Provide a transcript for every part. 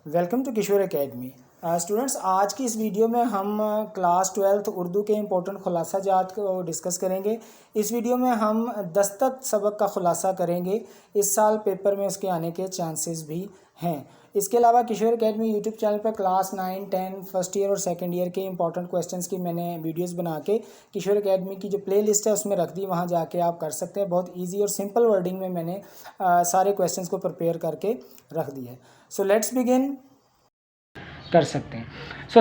Welcome to Kishore academy students, آج کی اس video میں ہم کلاس 12 اردو کے امپورٹنٹ خلاصہ جات کو ڈسکس کریں گے۔ اس ویڈیو میں ہم دستک سبق کا خلاصہ کریں گے۔ اس سال پیپر میں اس کے آنے کے چانسز بھی ہیں۔ اس کے علاوہ کشور اکیڈمی یوٹیوب چینل پر کلاس 9، 10 فرسٹ ایئر اور سیکنڈ ایئر کے امپورٹنٹ کویسچنس کی میں نے ویڈیوز بنا کے کشور اکیڈمی کی جو پلے لسٹ ہے اس میں رکھ دی، وہاں جا کے آپ کر سکتے ہیں۔ بہت ایزی اور سمپل ورڈنگ میں نے سارے کویسچنس کو پریپیئر کر کے رکھ دی ہے۔ سو لیٹس بگن کر سکتے ہیں۔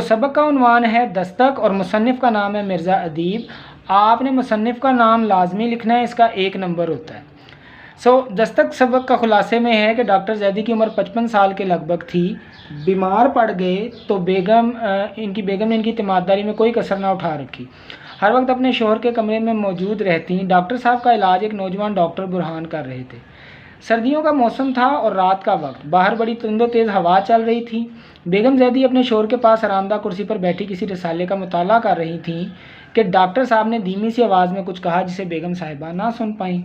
سبق کا عنوان ہے دستک اور مصنف کا نام ہے مرزا ادیب۔ آپ نے مصنف کا نام لازمی لکھنا ہے، اس کا 1 نمبر ہوتا ہے۔ دستک سبق کا خلاصے میں ہے کہ ڈاکٹر زیدی کی عمر 55 سال کے لگ بھگ تھی۔ بیمار پڑ گئے تو ان کی بیگم نے ان کی تیمارداری میں کوئی کسر نہ اٹھا رکھی، ہر وقت اپنے شوہر کے کمرے میں موجود رہتی۔ ڈاکٹر صاحب کا علاج ایک نوجوان ڈاکٹر برہان کر رہے تھے۔ سردیوں کا موسم تھا اور رات کا وقت، باہر بڑی تند و تیز ہوا چل رہی تھی۔ بیگم زیدی اپنے شوہر کے پاس آرام دہ کرسی پر بیٹھی کسی رسالے کا مطالعہ کر رہی تھیں کہ ڈاکٹر صاحب نے دھیمی سی آواز میں کچھ کہا جسے بیگم صاحبہ نہ سن پائیں،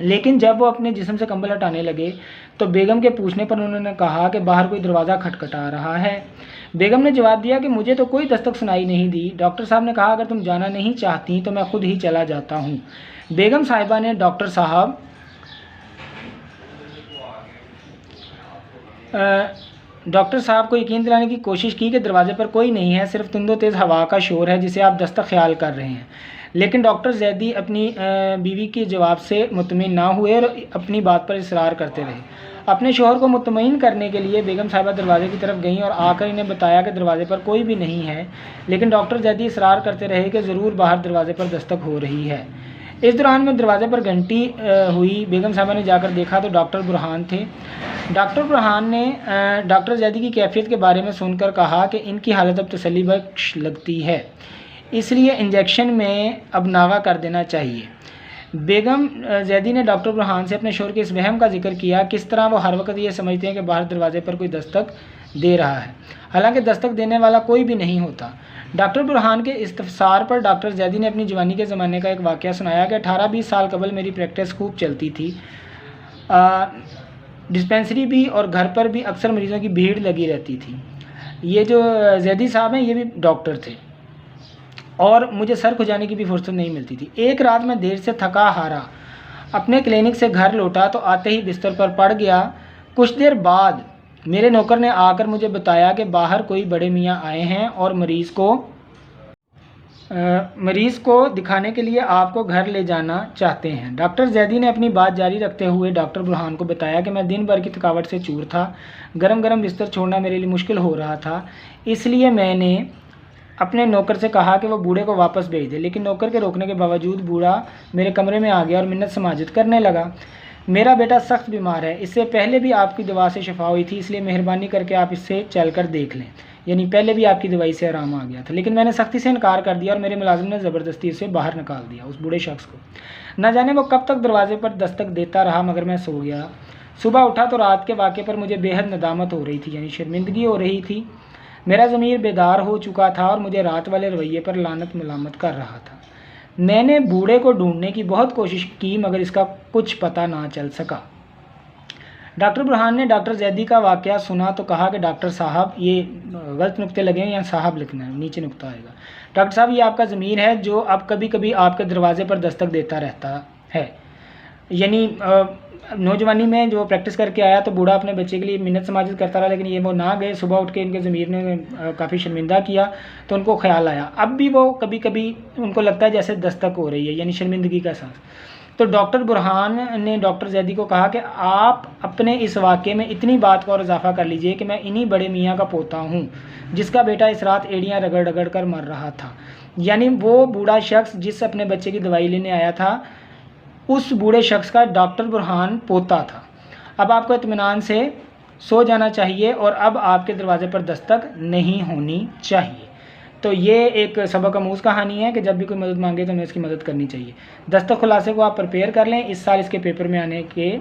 لیکن جب وہ اپنے جسم سے کمبل ہٹانے لگے تو بیگم کے پوچھنے پر انہوں نے کہا کہ باہر کوئی دروازہ کھٹکھٹا رہا ہے۔ بیگم نے جواب دیا کہ مجھے تو کوئی دستک سنائی نہیں دی۔ ڈاکٹر صاحب نے کہا اگر تم جانا نہیں چاہتی تو میں خود ہی چلا جاتا ہوں۔ بیگم صاحبہ نے ڈاکٹر صاحب کو یقین دلانے کی کوشش کی کہ دروازے پر کوئی نہیں ہے، صرف تند و تیز ہوا کا شور ہے جسے آپ دستک خیال کر رہے ہیں۔ لیکن ڈاکٹر زیدی اپنی بیوی کے جواب سے مطمئن نہ ہوئے اور اپنی بات پر اصرار کرتے رہے۔ اپنے شوہر کو مطمئن کرنے کے لیے بیگم صاحبہ دروازے کی طرف گئیں اور آ کر انہیں بتایا کہ دروازے پر کوئی بھی نہیں ہے، لیکن ڈاکٹر زیدی اصرار کرتے رہے کہ ضرور باہر دروازے پر دستک ہو رہی ہے۔ اس دوران میں دروازے پر گھنٹی ہوئی۔ بیگم صاحبہ نے جا کر دیکھا تو ڈاکٹر برہان تھے۔ ڈاکٹر برہان نے ڈاکٹر زیدی کی کیفیت کے بارے میں سن کر کہا کہ ان کی حالت اب تسلی بخش لگتی ہے، اس لیے انجیکشن میں اب ناغہ کر دینا چاہیے۔ بیگم زیدی نے ڈاکٹر برہان سے اپنے شوہر کے اس وہم کا ذکر کیا کس طرح وہ ہر وقت یہ سمجھتے ہیں کہ باہر دروازے پر کوئی دستک دے رہا ہے، حالانکہ دستک دینے والا کوئی بھی نہیں ہوتا۔ ڈاکٹر برہان کے استفسار پر ڈاکٹر زیدی نے اپنی جوانی کے زمانے کا ایک واقعہ سنایا کہ 18-20 سال قبل میری پریکٹس خوب چلتی تھی۔ ڈسپینسری بھی اور گھر پر بھی اکثر مریضوں کی بھیڑ لگی رہتی تھی۔ یہ جو زیدی صاحب ہیں یہ بھی ڈاکٹر تھے اور مجھے سر کھجانے کی بھی فرصت نہیں ملتی تھی۔ ایک رات میں دیر سے تھکا ہارا اپنے کلینک سے گھر لوٹا تو آتے ہی بستر پر پڑ گیا۔ کچھ دیر بعد میرے نوکر نے آ کر مجھے بتایا کہ باہر کوئی بڑے میاں آئے ہیں اور مریض کو دکھانے کے لیے آپ کو گھر لے جانا چاہتے ہیں۔ ڈاکٹر زیدی نے اپنی بات جاری رکھتے ہوئے ڈاکٹر برہان کو بتایا کہ میں دن بھر کی تھکاوٹ سے چور تھا، گرم بستر چھوڑنا میرے لیے مشکل ہو رہا تھا، اس لیے میں نے اپنے نوکر سے کہا کہ وہ بوڑھے کو واپس بھیج دے، لیکن نوکر کے روکنے کے باوجود بوڑھا میرے کمرے میں آ گیا اور منت سماجت کرنے لگا۔ میرا بیٹا سخت بیمار ہے، اس سے پہلے بھی آپ کی دوا سے شفا ہوئی تھی، اس لیے مہربانی کر کے آپ اس سے چل کر دیکھ لیں، یعنی پہلے بھی آپ کی دوائی سے آرام آ گیا تھا، لیکن میں نے سختی سے انکار کر دیا اور میرے ملازم نے زبردستی اسے باہر نکال دیا، اس بوڑھے شخص کو۔ نہ جانے وہ کب تک دروازے پر دستک دیتا رہا، مگر میں سو گیا۔ صبح اٹھا تو رات کے واقعے پر مجھے بے حد ندامت ہو رہی تھی، یعنی شرمندگی ہو رہی تھی۔ میرا ضمیر بیدار ہو چکا تھا اور مجھے رات والے رویے پر لعنت ملامت کر رہا تھا۔ میں نے بوڑھے کو ڈھونڈنے کی بہت کوشش کی مگر اس کا کچھ پتہ نہ چل سکا۔ ڈاکٹر برہان نے ڈاکٹر زیدی کا واقعہ سنا تو کہا کہ ڈاکٹر صاحب، یہ غلط نقطے لگے ہیں، یہاں صاحب لکھنا ہے، نیچے نقطہ آئے گا۔ ڈاکٹر صاحب، یہ آپ کا ضمیر ہے جو اب کبھی کبھی آپ کے دروازے پر دستک دیتا رہتا ہے۔ یعنی نوجوانی میں جو پریکٹس کر کے آیا تو بوڑھا اپنے بچے کے لیے منت سماجت کرتا رہا، لیکن یہ وہ نہ گئے۔ صبح اٹھ کے ان کے ضمیر نے کافی شرمندہ کیا تو ان کو خیال آیا، اب بھی وہ کبھی کبھی ان کو لگتا ہے جیسے دستک ہو رہی ہے، یعنی شرمندگی کا احساس۔ تو ڈاکٹر برہان نے ڈاکٹر زیدی کو کہا کہ آپ اپنے اس واقعے میں اتنی بات کا اور اضافہ کر لیجئے کہ میں انہی بڑے میاں کا پوتا ہوں جس کا بیٹا اس رات ایڑیاں رگڑ رگڑ کر مر رہا تھا، یعنی وہ بوڑھا شخص جس اپنے بچے کی دوائی لینے آیا تھا، اس بوڑھے شخص کا ڈاکٹر برہان پوتا تھا۔ اب آپ کو اطمینان سے سو جانا چاہیے اور اب آپ کے دروازے پر دستک نہیں ہونی چاہیے۔ تو یہ ایک سبق آموز کہانی ہے کہ جب بھی کوئی مدد مانگے تو ہمیں اس کی مدد کرنی چاہیے۔ دستک خلاصے کو آپ پریپیئر کر لیں، اس سال اس کے پیپر میں آنے کے